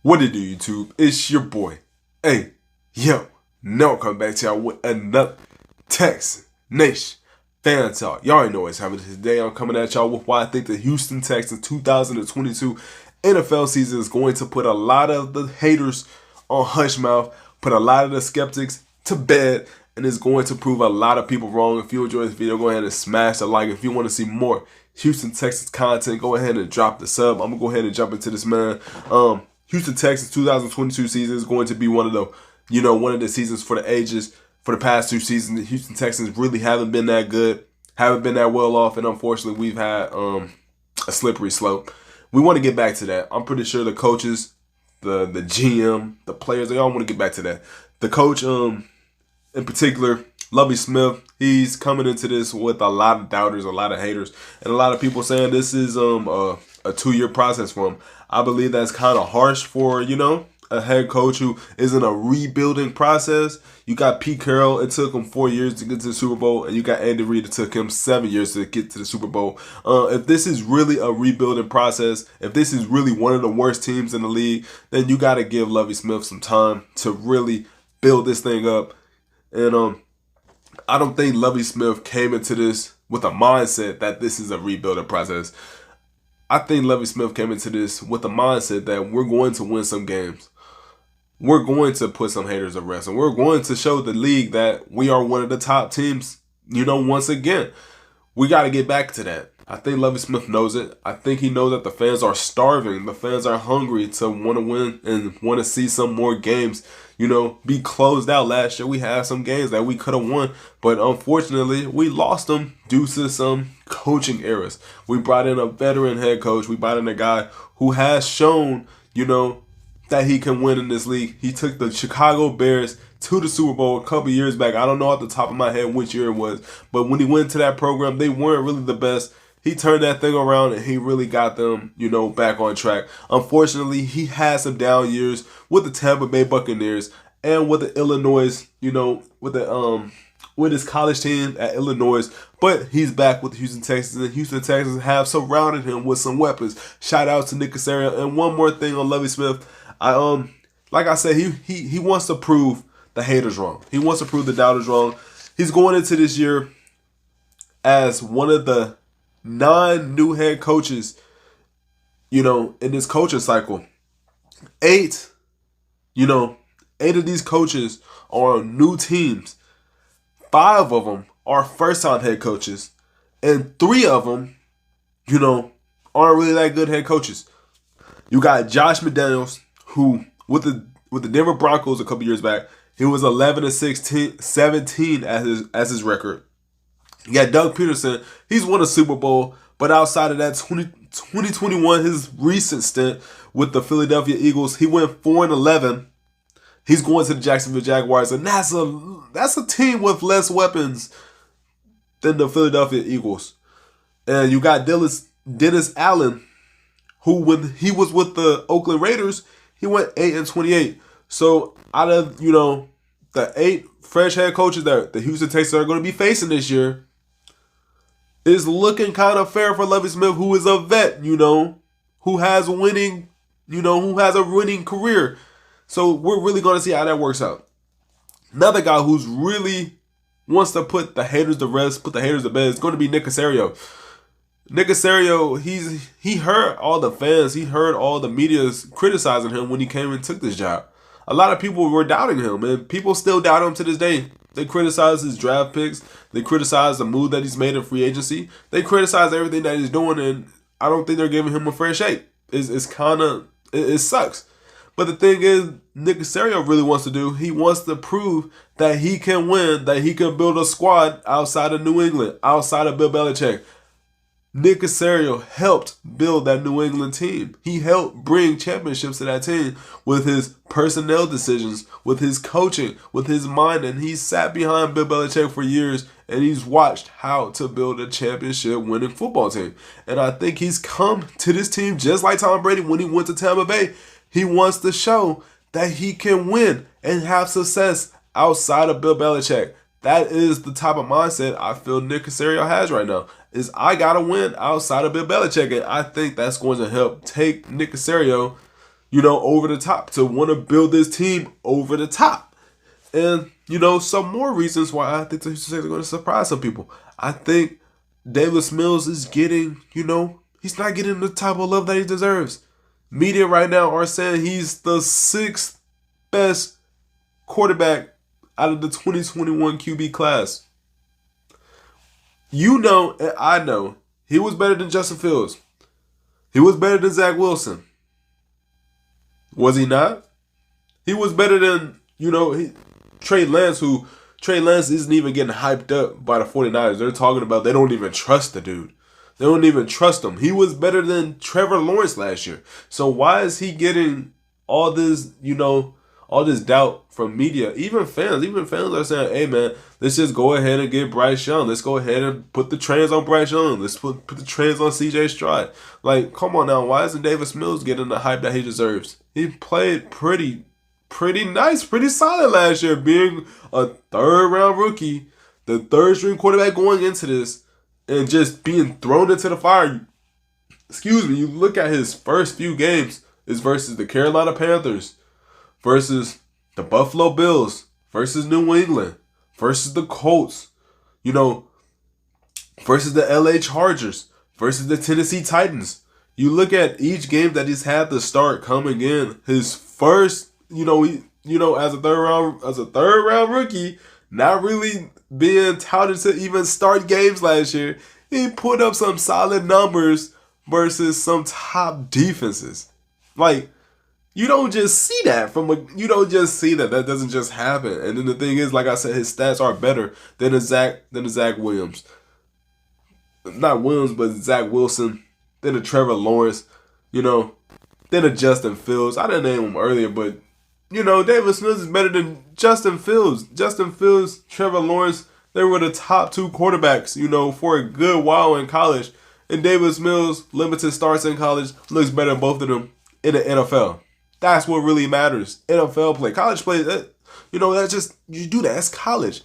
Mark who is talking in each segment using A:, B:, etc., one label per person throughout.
A: What it do, YouTube? It's your boy. Hey, yo, now I'm coming back to y'all with another Texas Nation fan talk. Y'all already know what's happening today. I'm coming at y'all with why I think the Houston Texans 2022 NFL season is going to put a lot of the haters on hush mouth, put a lot of the skeptics to bed, and is going to prove a lot of people wrong. If you enjoy this video, go ahead and smash the like. If you want to see more Houston Texans content, go ahead and drop the sub. I'm gonna go ahead and jump into this, man. Houston Texans 2022 season is going to be one of the seasons for the ages. For the past two seasons, the Houston Texans really haven't been that good, haven't been that well off, and unfortunately, we've had a slippery slope. We want to get back to that. I'm pretty sure the coaches, the GM, the players, they all want to get back to that. The coach, in particular, Lovie Smith, he's coming into this with a lot of doubters, a lot of haters, and a lot of people saying this is a 2-year process for him. I believe that's kind of harsh for, a head coach who is in a rebuilding process. You got Pete Carroll, it took him 4 years to get to the Super Bowl, and you got Andy Reid, it took him 7 years to get to the Super Bowl. If this is really a rebuilding process, if this is really one of the worst teams in the league, then you got to give Lovie Smith some time to really build this thing up. And I don't think Lovie Smith came into this with a mindset that this is a rebuilding process. I think Lovie Smith came into this with the mindset that we're going to win some games. We're going to put some haters to rest, and we're going to show the league that we are one of the top teams, once again. We got to get back to that. I think Lovie Smith knows it. I think he knows that the fans are starving. The fans are hungry to want to win and want to see some more games, be closed out. Last year we had some games that we could have won, but unfortunately we lost them due to some coaching errors. We brought in a veteran head coach. We brought in a guy who has shown, that he can win in this league. He took the Chicago Bears to the Super Bowl a couple years back. I don't know off the top of my head which year it was, but when he went to that program, they weren't really the best. He turned that thing around and he really got them, back on track. Unfortunately, he had some down years with the Tampa Bay Buccaneers and with the Illinois, with his college team at Illinois. But he's back with the Houston Texans, and Houston Texans have surrounded him with some weapons. Shout out to Nick Casario. And one more thing on Lovie Smith. Like I said, he wants to prove the haters wrong. He wants to prove the doubters wrong. He's going into this year as one of the 9 new head coaches, in this coaching cycle. 8 of these coaches are on new teams. 5 of them are first-time head coaches. And 3 of them, aren't really that good head coaches. You got Josh McDaniels, who, with the Denver Broncos a couple years back, he was 11-17 as his record. You got Doug Peterson. He's won a Super Bowl, but outside of that, 2021, his recent stint with the Philadelphia Eagles, he went 4-11. He's going to the Jacksonville Jaguars, and that's a team with less weapons than the Philadelphia Eagles. And you got Dennis Allen, who, when he was with the Oakland Raiders, he went 8-28. So out of the 8 fresh head coaches that the Houston Texans are going to be facing this year, is looking kind of fair for Lovie Smith, who is a vet, who has a winning career. So we're really going to see how that works out. Another guy who's really wants to put the haters to rest, put the haters to bed, is going to be Nick Casario. Nick Casario, he heard all the fans, he heard all the media criticizing him when he came and took this job. A lot of people were doubting him, and people still doubt him to this day. They criticize his draft picks. They criticize the move that he's made in free agency. They criticize everything that he's doing, and I don't think they're giving him a fair shake. It sucks. But the thing is, Nick Casario really wants to do, he wants to prove that he can win, that he can build a squad outside of New England, outside of Bill Belichick. Nick Casario helped build that New England team. He helped bring championships to that team with his personnel decisions, with his coaching, with his mind. And he sat behind Bill Belichick for years, and he's watched how to build a championship winning football team. And I think he's come to this team just like Tom Brady when he went to Tampa Bay. He wants to show that he can win and have success outside of Bill Belichick. That is the type of mindset I feel Nick Casario has right now. Is I gotta win outside of Bill Belichick, and I think that's going to help take Nick Casario over the top, to want to build this team over the top. And, some more reasons why I think the Houston Texans are going to surprise some people. I think Davis Mills is getting, he's not getting the type of love that he deserves. Media right now are saying he's the 6th best quarterback out of the 2021 QB class. And I know, he was better than Justin Fields. He was better than Zach Wilson. Was he not? He was better than, Trey Lance, who Trey Lance isn't even getting hyped up by the 49ers. They're talking about they don't even trust the dude. They don't even trust him. He was better than Trevor Lawrence last year. So why is he getting all this, all this doubt from media? Even fans are saying, hey man, let's just go ahead and get Bryce Young. Let's go ahead and put the trends on Bryce Young. Let's put the trends on CJ Stroud. Like, come on now, why isn't Davis Mills getting the hype that he deserves? He played pretty nice, pretty solid last year, being a 3rd round rookie, the 3rd string quarterback going into this, and just being thrown into the fire. You look at his first few games is versus the Carolina Panthers, versus the Buffalo Bills, versus New England, versus the Colts, versus the LA Chargers, versus the Tennessee Titans. You look at each game that he's had to start coming in, his first, as a third round rookie, not really being touted to even start games last year, he put up some solid numbers versus some top defenses. Like, you don't just see that That doesn't just happen. And then the thing is, like I said, his stats are better than the Zach Williams. Not Williams, but Zach Wilson, then the Trevor Lawrence, then the Justin Fields. I didn't name him earlier, but Davis Mills is better than Justin Fields. Justin Fields, Trevor Lawrence, they were the top 2 quarterbacks, for a good while in college. And Davis Mills, limited starts in college, looks better than both of them in the NFL. That's what really matters. NFL play. College play, that's just, you do that. That's college.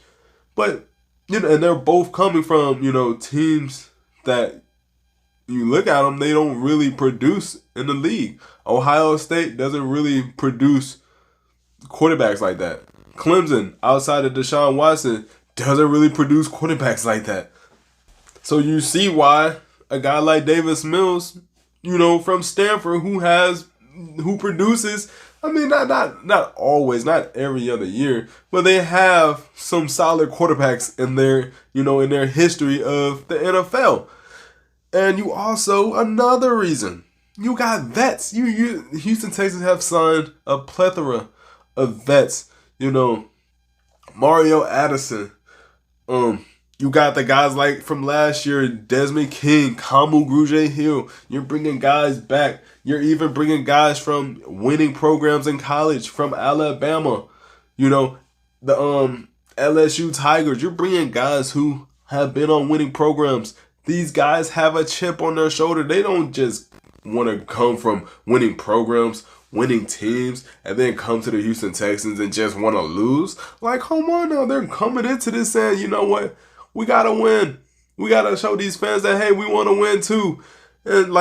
A: But, and they're both coming from, teams that you look at them, they don't really produce in the league. Ohio State doesn't really produce quarterbacks like that. Clemson, outside of Deshaun Watson, doesn't really produce quarterbacks like that. So you see why a guy like Davis Mills, from Stanford, who produces, not always, not every other year, but they have some solid quarterbacks in their history of the NFL. And you also, another reason, you got vets. Houston Texans have signed a plethora of vets. Mario Addison. You got the guys like from last year, Desmond King, Kamu Grugier-Hill. You're bringing guys back. You're even bringing guys from winning programs in college, from Alabama. The LSU Tigers. You're bringing guys who have been on winning programs. These guys have a chip on their shoulder. They don't just want to come from winning programs, winning teams, and then come to the Houston Texans and just want to lose. Like, come on now. They're coming into this saying, you know what? We got to win. We got to show these fans that, hey, we want to win too. And,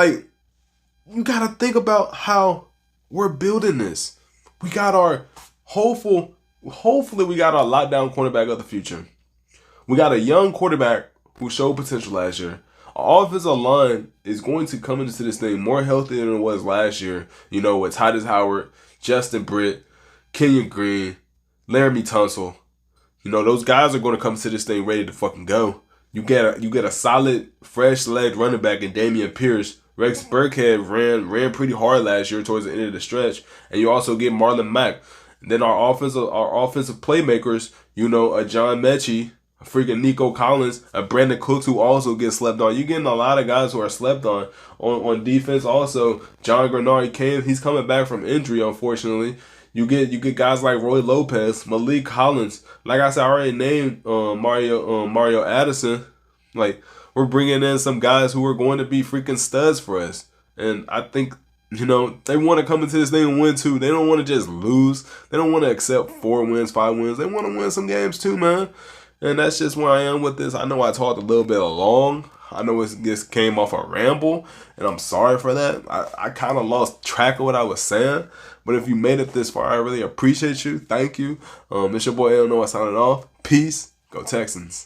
A: you got to think about how we're building this. We got our hopefully we got our lockdown quarterback of the future. We got a young quarterback who showed potential last year. Our offensive line is going to come into this thing more healthy than it was last year. With Titus Howard, Justin Britt, Kenyon Green, Laramie Tunsil. Those guys are going to come to this thing ready to fucking go. You get a solid, fresh-legged running back in Damian Pierce. Rex Burkhead ran pretty hard last year towards the end of the stretch. And you also get Marlon Mack. Then our offensive playmakers, a John Mechie, a freaking Nico Collins, a Brandon Cooks who also gets slept on. You're getting a lot of guys who are slept on defense. Also, John Grenard he's coming back from injury, unfortunately. You get guys like Roy Lopez, Malik Collins. Like I said, I already named Mario Addison. We're bringing in some guys who are going to be freaking studs for us. And I think, they want to come into this thing and win too. They don't want to just lose. They don't want to accept 4 wins, 5 wins. They want to win some games too, man. And that's just where I am with this. I know I talked a little bit long. I know it just came off a ramble, and I'm sorry for that. I kind of lost track of what I was saying. But if you made it this far, I really appreciate you. Thank you. It's your boy Illinois signing off. Peace. Go Texans.